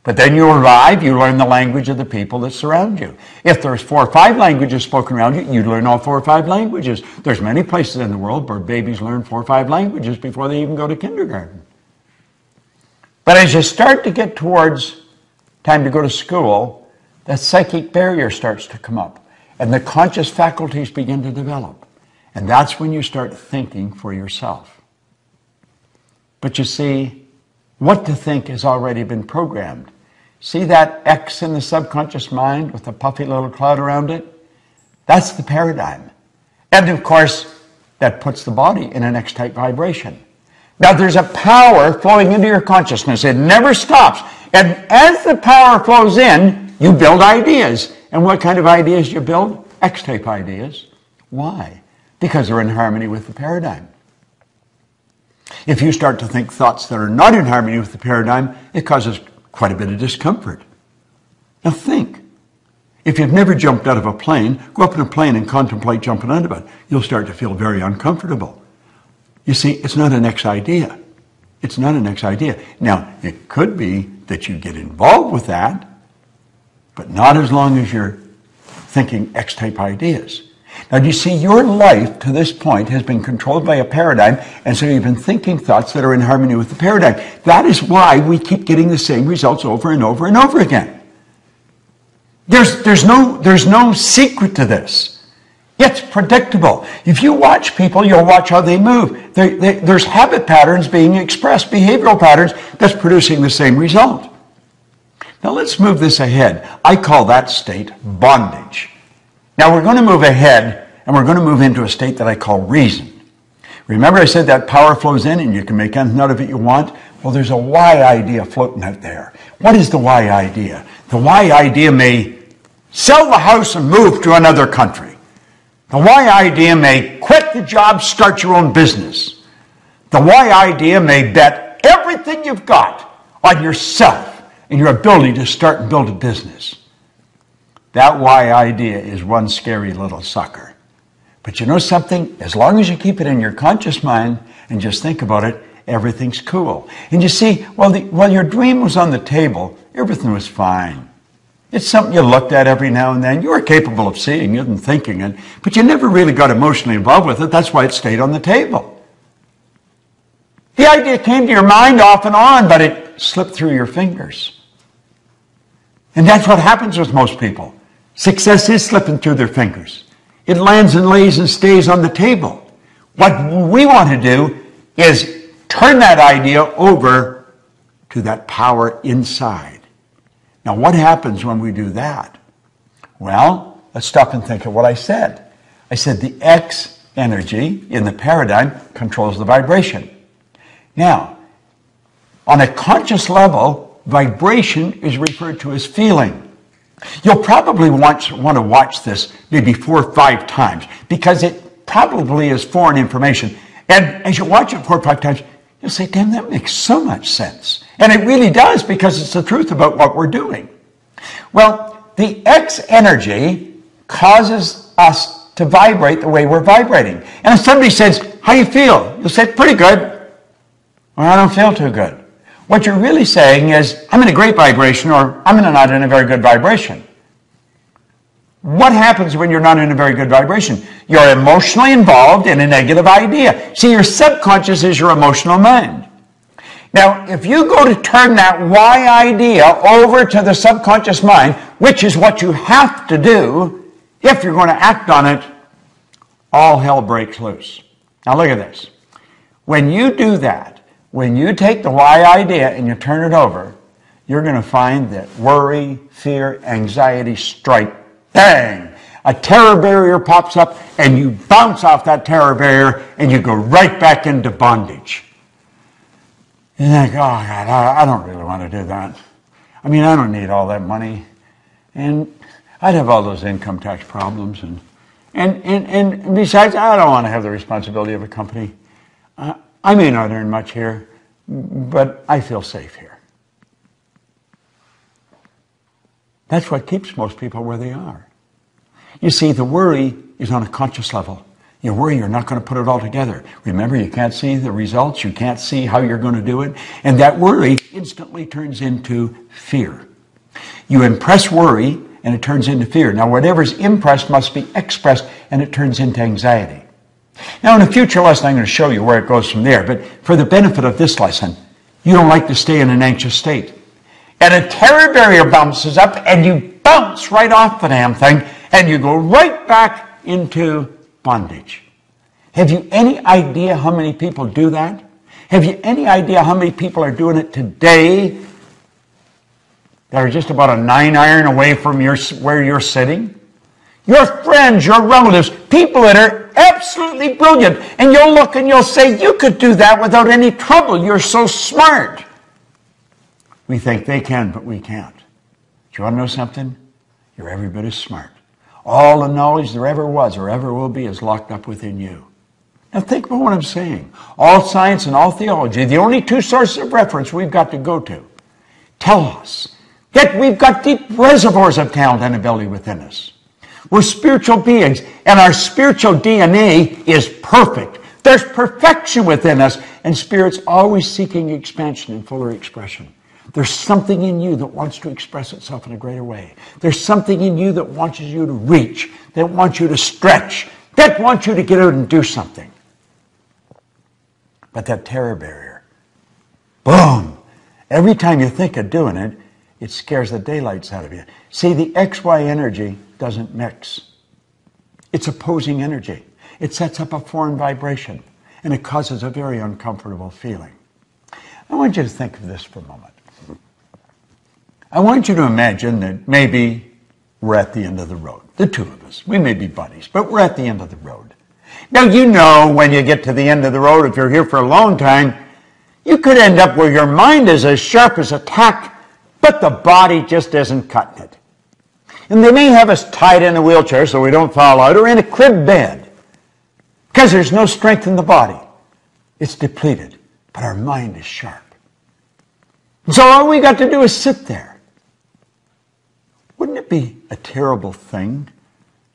But then you arrive, you learn the language of the people that surround you. If there's 4 or 5 languages spoken around you, you learn all 4 or 5 languages. There's many places in the world where babies learn 4 or 5 languages before they even go to kindergarten. But as you start to get towards time to go to school, the psychic barrier starts to come up, and the conscious faculties begin to develop. And that's when you start thinking for yourself. But you see, what to think has already been programmed. See that X in the subconscious mind with the puffy little cloud around it? That's the paradigm. And of course, that puts the body in an X-type vibration. Now there's a power flowing into your consciousness. It never stops. And as the power flows in, you build ideas. And what kind of ideas do you build? X-type ideas. Why? Because they're in harmony with the paradigm. If you start to think thoughts that are not in harmony with the paradigm, it causes quite a bit of discomfort. Now think. If you've never jumped out of a plane, go up in a plane and contemplate jumping out of it. You'll start to feel very uncomfortable. You see, it's not an X idea. It's not an X idea. Now, it could be that you get involved with that, but not as long as you're thinking X-type ideas. Now, do you see, your life to this point has been controlled by a paradigm, and so you've been thinking thoughts that are in harmony with the paradigm. That is why we keep getting the same results over and over and over again. There's no secret to this. It's predictable. If you watch people, you'll watch how they move. There's habit patterns being expressed, behavioral patterns that's producing the same result. Now let's move this ahead. I call that state bondage. Now we're going to move ahead, and we're going to move into a state that I call reason. Remember I said that power flows in and you can make anything out of it you want? Well, there's a why idea floating out there. What is the why idea? The why idea may sell the house and move to another country. The why idea may quit the job, start your own business. The why idea may bet everything you've got on yourself and your ability to start and build a business. That why idea is one scary little sucker. But you know something? As long as you keep it in your conscious mind and just think about it, everything's cool. And you see, while your dream was on the table, everything was fine. It's something you looked at every now and then. You were capable of seeing it and thinking it, but you never really got emotionally involved with it. That's why it stayed on the table. The idea came to your mind off and on, but it slipped through your fingers. And that's what happens with most people. Success is slipping through their fingers. It lands and lays and stays on the table. What we want to do is turn that idea over to that power inside. Now, what happens when we do that? Well, let's stop and think of what I said. I said the X energy in the paradigm controls the vibration. Now, on a conscious level, vibration is referred to as feeling. You'll probably want to watch this maybe 4 or 5 times because it probably is foreign information. And as you watch it 4 or 5 times, you'll say, damn, that makes so much sense. And it really does, because it's the truth about what we're doing. Well, the X energy causes us to vibrate the way we're vibrating. And if somebody says, how do you feel? You'll say, pretty good. Well, I don't feel too good. What you're really saying is, I'm in a great vibration, or I'm not in a very good vibration. What happens when you're not in a very good vibration? You're emotionally involved in a negative idea. See, your subconscious is your emotional mind. Now, if you go to turn that why idea over to the subconscious mind, which is what you have to do if you're going to act on it, all hell breaks loose. Now look at this. When you do that, when you take the why idea and you turn it over, you're going to find that worry, fear, anxiety strike. Bang! A terror barrier pops up and you bounce off that terror barrier and you go right back into bondage. You think, oh God, I don't really want to do that. I mean, I don't need all that money. And I'd have all those income tax problems. And besides, I don't want to have the responsibility of a company. I may not earn much here, but I feel safe here. That's what keeps most people where they are. You see, the worry is on a conscious level. You worry you're not going to put it all together. Remember, you can't see the results. You can't see how you're going to do it. And that worry instantly turns into fear. You impress worry, and it turns into fear. Now, whatever's impressed must be expressed, and it turns into anxiety. Now, in a future lesson, I'm going to show you where it goes from there. But for the benefit of this lesson, you don't like to stay in an anxious state. And a terror barrier bounces up, and you bounce right off the damn thing, and you go right back into bondage. Have you any idea how many people do that? Have you any idea how many people are doing it today that are just about a 9-iron away from where you're sitting? Your friends, your relatives, people that are absolutely brilliant, and you'll look and you'll say, you could do that without any trouble. You're so smart. We think they can, but we can't. Do you want to know something? You're every bit as smart. All the knowledge there ever was or ever will be is locked up within you. Now think about what I'm saying. All science and all theology, the only two sources of reference we've got to go to, tell us that we've got deep reservoirs of talent and ability within us. We're spiritual beings, and our spiritual DNA is perfect. There's perfection within us, and Spirit's always seeking expansion and fuller expression. There's something in you that wants to express itself in a greater way. There's something in you that wants you to reach, that wants you to stretch, that wants you to get out and do something. But that terror barrier, boom, every time you think of doing it, it scares the daylights out of you. See, the XY energy doesn't mix. It's opposing energy. It sets up a foreign vibration, and it causes a very uncomfortable feeling. I want you to think of this for a moment. I want you to imagine that maybe we're at the end of the road. The two of us. We may be buddies, but we're at the end of the road. Now, you know when you get to the end of the road, if you're here for a long time, you could end up where your mind is as sharp as a tack, but the body just isn't cutting it. And they may have us tied in a wheelchair so we don't fall out, or in a crib bed, because there's no strength in the body. It's depleted, but our mind is sharp. And so all we got to do is sit there. Wouldn't it be a terrible thing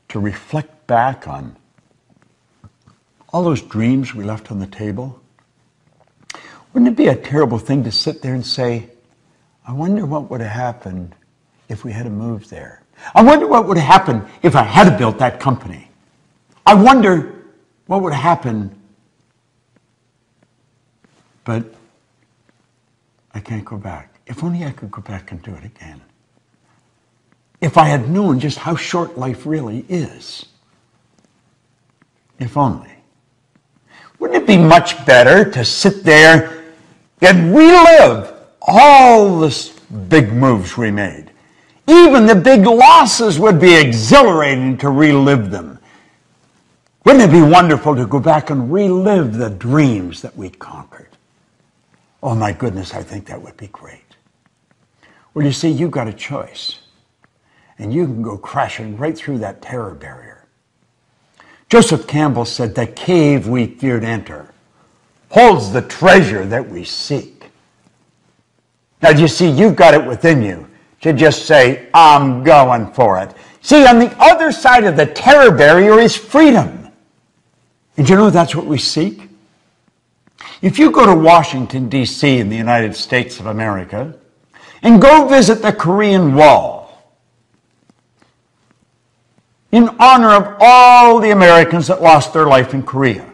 to reflect back on all those dreams we left on the table? Wouldn't it be a terrible thing to sit there and say, I wonder what would have happened if we had moved there? I wonder what would have happened if I had built that company. I wonder what would have happened, but I can't go back. If only I could go back and do it again. If I had known just how short life really is. If only. Wouldn't it be much better to sit there and relive all the big moves we made? Even the big losses would be exhilarating to relive them. Wouldn't it be wonderful to go back and relive the dreams that we conquered? Oh my goodness, I think that would be great. Well, you see, you've got a choice. And you can go crashing right through that terror barrier. Joseph Campbell said, the cave we fear to enter holds the treasure that we seek. Now, you see, you've got it within you to just say, I'm going for it. See, on the other side of the terror barrier is freedom. And you know that's what we seek? If you go to Washington, D.C. in the United States of America and go visit the Korean Wall, in honor of all the Americans that lost their life in Korea,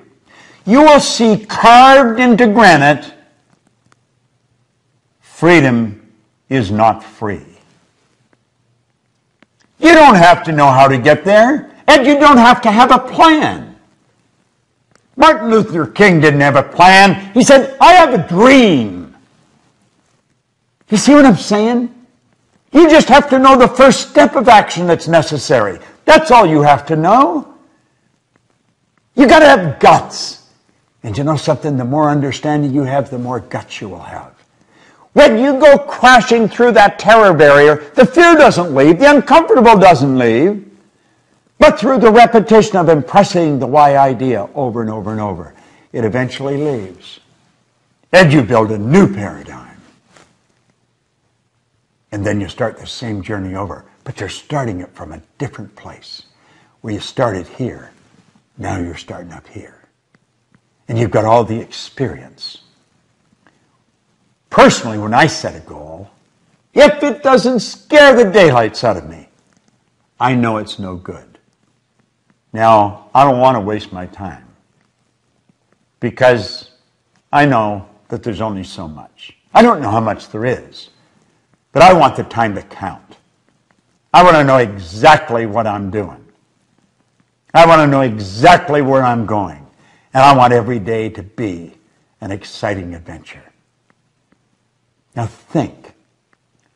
you will see carved into granite, freedom is not free. You don't have to know how to get there, and you don't have to have a plan. Martin Luther King didn't have a plan. He said, I have a dream. You see what I'm saying? You just have to know the first step of action that's necessary. That's all you have to know. You got to have guts. And you know something? The more understanding you have, the more guts you will have. When you go crashing through that terror barrier, the fear doesn't leave, the uncomfortable doesn't leave, but through the repetition of impressing the why idea over and over and over, it eventually leaves. And you build a new paradigm. And then you start the same journey over. But you're starting it from a different place. Where you started here, now you're starting up here. And you've got all the experience. Personally, when I set a goal, if it doesn't scare the daylights out of me, I know it's no good. Now, I don't want to waste my time. Because I know that there's only so much. I don't know how much there is. But I want the time to count. I want to know exactly what I'm doing. I want to know exactly where I'm going. And I want every day to be an exciting adventure. Now think,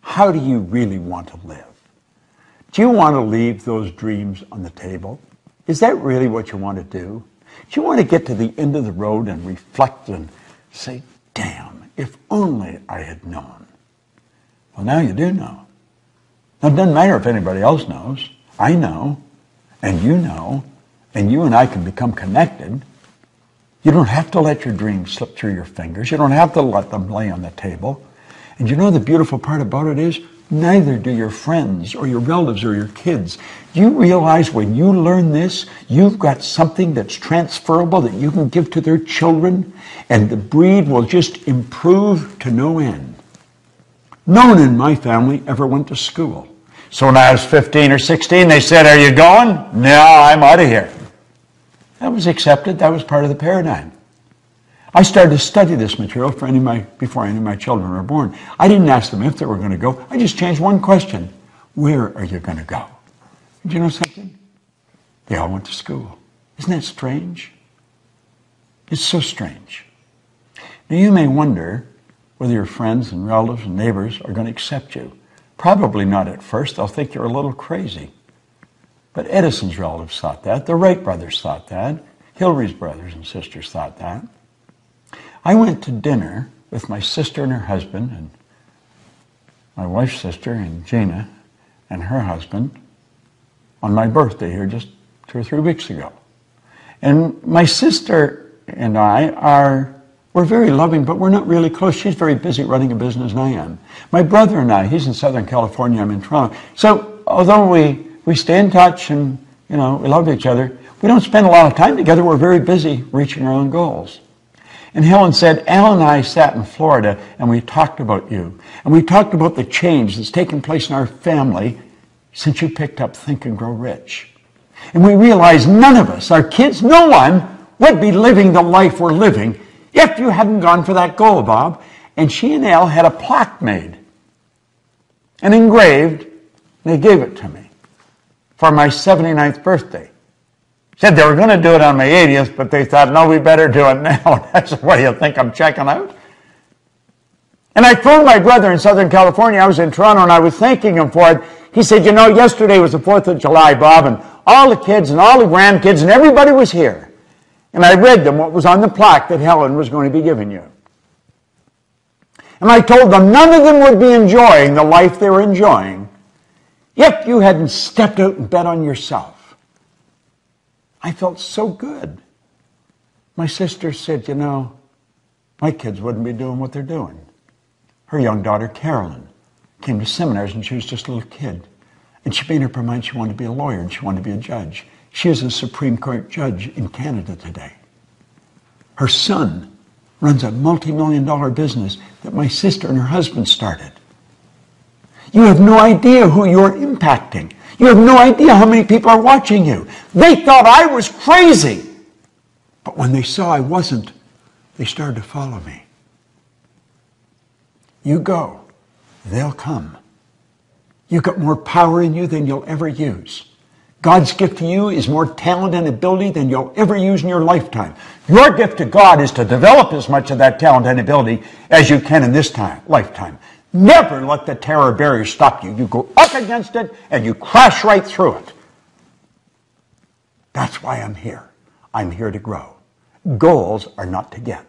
how do you really want to live? Do you want to leave those dreams on the table? Is that really what you want to do? Do you want to get to the end of the road and reflect and say, damn, if only I had known? Well, now you do know. Now, it doesn't matter if anybody else knows. I know, and you and I can become connected. You don't have to let your dreams slip through your fingers. You don't have to let them lay on the table. And you know the beautiful part about it is, neither do your friends or your relatives or your kids. You realize when you learn this, you've got something that's transferable that you can give to their children, and the breed will just improve to no end. No one in my family ever went to school. So when I was 15 or 16, they said, are you going? No, I'm out of here. That was accepted. That was part of the paradigm. I started to study this material before any of my children were born. I didn't ask them if they were going to go. I just changed one question. Where are you going to go? Did you know something? They all went to school. Isn't that strange? It's so strange. Now you may wonder whether your friends and relatives and neighbors are going to accept you. Probably not at first. They'll think you're a little crazy. But Edison's relatives thought that. The Wright brothers thought that. Hillary's brothers and sisters thought that. I went to dinner with my sister and her husband, and my wife's sister, and Gina, and her husband, on my birthday here just 2 or 3 weeks ago. And my sister and we're very loving, but we're not really close. She's very busy running a business, and I am. My brother and I, he's in Southern California, I'm in Toronto. So although we stay in touch and, we love each other, we don't spend a lot of time together. We're very busy reaching our own goals. And Helen said, Al and I sat in Florida and we talked about you. And we talked about the change that's taken place in our family since you picked up Think and Grow Rich. And we realized none of us, our kids, no one would be living the life we're living if you hadn't gone for that goal, Bob. And she and Al had a plaque made and engraved, and they gave it to me for my 79th birthday. Said they were going to do it on my 80th, but they thought, no, we better do it now. I said, what do you think, I'm checking out? And I phoned my brother in Southern California. I was in Toronto, and I was thanking him for it. He said, yesterday was the 4th of July, Bob, and all the kids and all the grandkids and everybody was here. And I read them what was on the plaque that Helen was going to be giving you. And I told them none of them would be enjoying the life they were enjoying if you hadn't stepped out and bet on yourself. I felt so good. My sister said, my kids wouldn't be doing what they're doing. Her young daughter, Carolyn, came to seminars and she was just a little kid. And she made up her mind she wanted to be a lawyer and she wanted to be a judge. She is a Supreme Court judge in Canada today. Her son runs a multi-million-dollar business that my sister and her husband started. You have no idea who you're impacting. You have no idea how many people are watching you. They thought I was crazy. But when they saw I wasn't, they started to follow me. You go, they'll come. You've got more power in you than you'll ever use. God's gift to you is more talent and ability than you'll ever use in your lifetime. Your gift to God is to develop as much of that talent and ability as you can in this lifetime. Never let the terror barrier stop you. You go up against it and you crash right through it. That's why I'm here. I'm here to grow. Goals are not to get.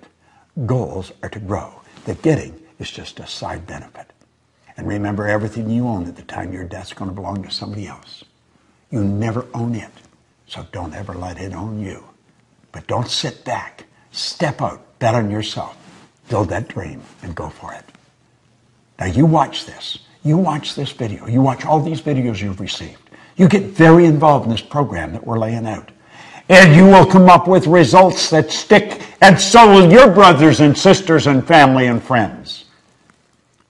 Goals are to grow. The getting is just a side benefit. And remember, everything you own at the time of your death is going to belong to somebody else. You never own it, so don't ever let it own you. But don't sit back. Step out. Bet on yourself. Build that dream and go for it. Now you watch this. You watch this video. You watch all these videos you've received. You get very involved in this program that we're laying out. And you will come up with results that stick, and so will your brothers and sisters and family and friends.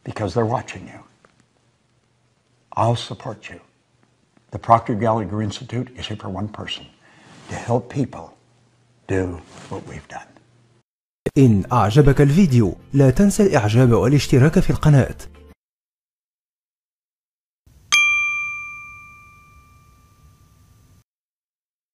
Because they're watching you. I'll support you. The Proctor Gallagher Institute is here for one person. To help people do what we've done. إن أعجبك الفيديو لا تنسى الإعجاب والاشتراك في القناة.